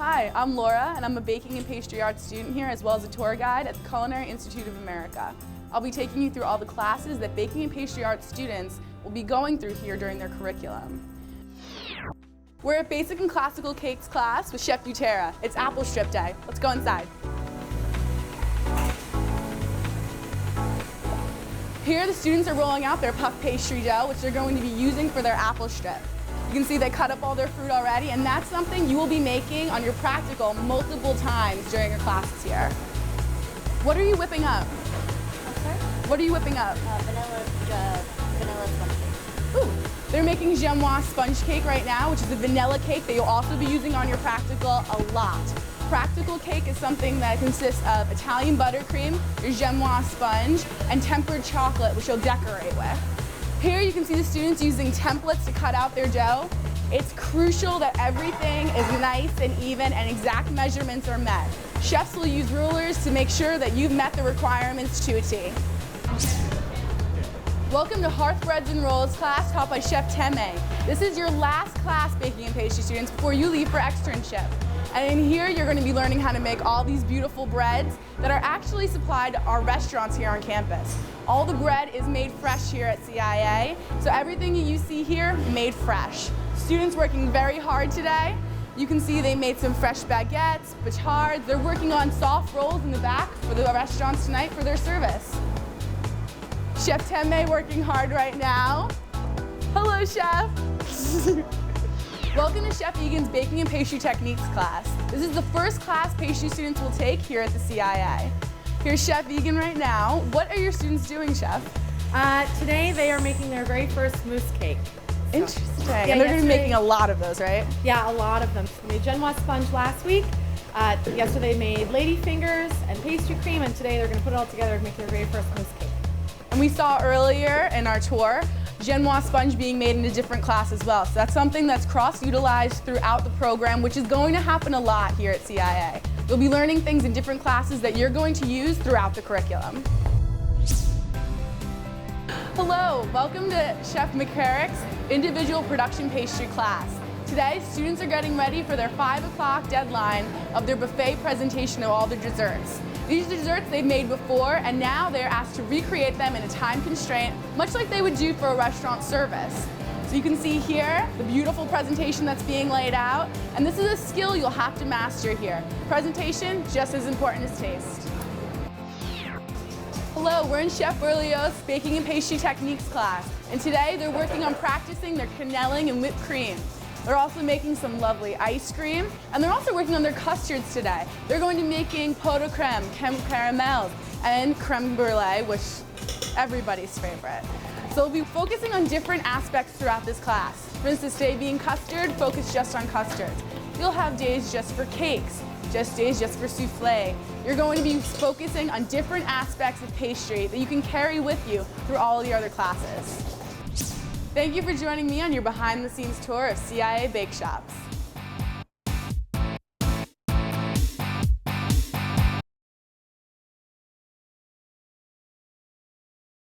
Hi, I'm Laura, and I'm a baking and pastry arts student here, as well as a tour guide at the Culinary Institute of America. I'll be taking you through all the classes that baking and pastry arts students will be going through here during their curriculum. We're at Basic and Classical Cakes class with Chef Butera. It's apple strip day. Let's go inside. Here the students are rolling out their puff pastry dough, which they're going to be using for their apple strip. You can see they cut up all their fruit already, and that's something you will be making on your practical multiple times during your classes here. What are you whipping up? Okay. What are you whipping up? Vanilla sponge cake. Ooh, they're making gemois sponge cake right now, which is a vanilla cake that you'll also be using on your practical a lot. Practical cake is something that consists of Italian buttercream, your gemois sponge, and tempered chocolate, which you'll decorate with. Here you can see the students using templates to cut out their dough. It's crucial that everything is nice and even and exact measurements are met. Chefs will use rulers to make sure that you've met the requirements to a T. Welcome to Hearth Breads and Rolls class taught by Chef Teme. This is your last class, baking and pastry students, before you leave for externship. And in here, you're going to be learning how to make all these beautiful breads that are actually supplied to our restaurants here on campus. All the bread is made fresh here at CIA, so everything you see here, made fresh. Students working very hard today. You can see they made some fresh baguettes, batards. They're working on soft rolls in the back for the restaurants tonight for their service. Chef Teme working hard right now. Hello, Chef. Welcome to Chef Egan's Baking and Pastry Techniques class. This is the first class pastry students will take here at the CIA. Here's Chef Egan right now. What are your students doing, Chef? Today they are making their very first mousse cake. Interesting. Yeah, and they're going to be making a lot of those, right? Yeah, a lot of them. We made gemois sponge last week. Yesterday they made lady fingers and pastry cream, and today they're going to put it all together and make their very first mousse cake. And we saw earlier in our tour gemois sponge being made in a different class as well. So that's something that's cross-utilized throughout the program, which is going to happen a lot here at CIA. You'll be learning things in different classes that you're going to use throughout the curriculum. Hello, welcome to Chef Mckarrick's individual production pastry class. Today, students are getting ready for their 5 o'clock deadline of their buffet presentation of all the desserts. These desserts they've made before, and now they're asked to recreate them in a time constraint, much like they would do for a restaurant service. So you can see here the beautiful presentation that's being laid out, and this is a skill you'll have to master here. Presentation, just as important as taste. Hello, we're in Chef Berlioz's Baking and Pastry Techniques class, and today they're working on practicing their cannelling and whipped cream. They're also making some lovely ice cream, and they're also working on their custards today. They're going to be making pot de creme, creme caramel, and creme brulee, which everybody's favorite. So we'll be focusing on different aspects throughout this class. For instance, today being custard, focus just on custards. You'll have days just for cakes, days just for souffle. You're going to be focusing on different aspects of pastry that you can carry with you through all of the other classes. Thank you for joining me on your behind-the-scenes tour of CIA Bakeshops.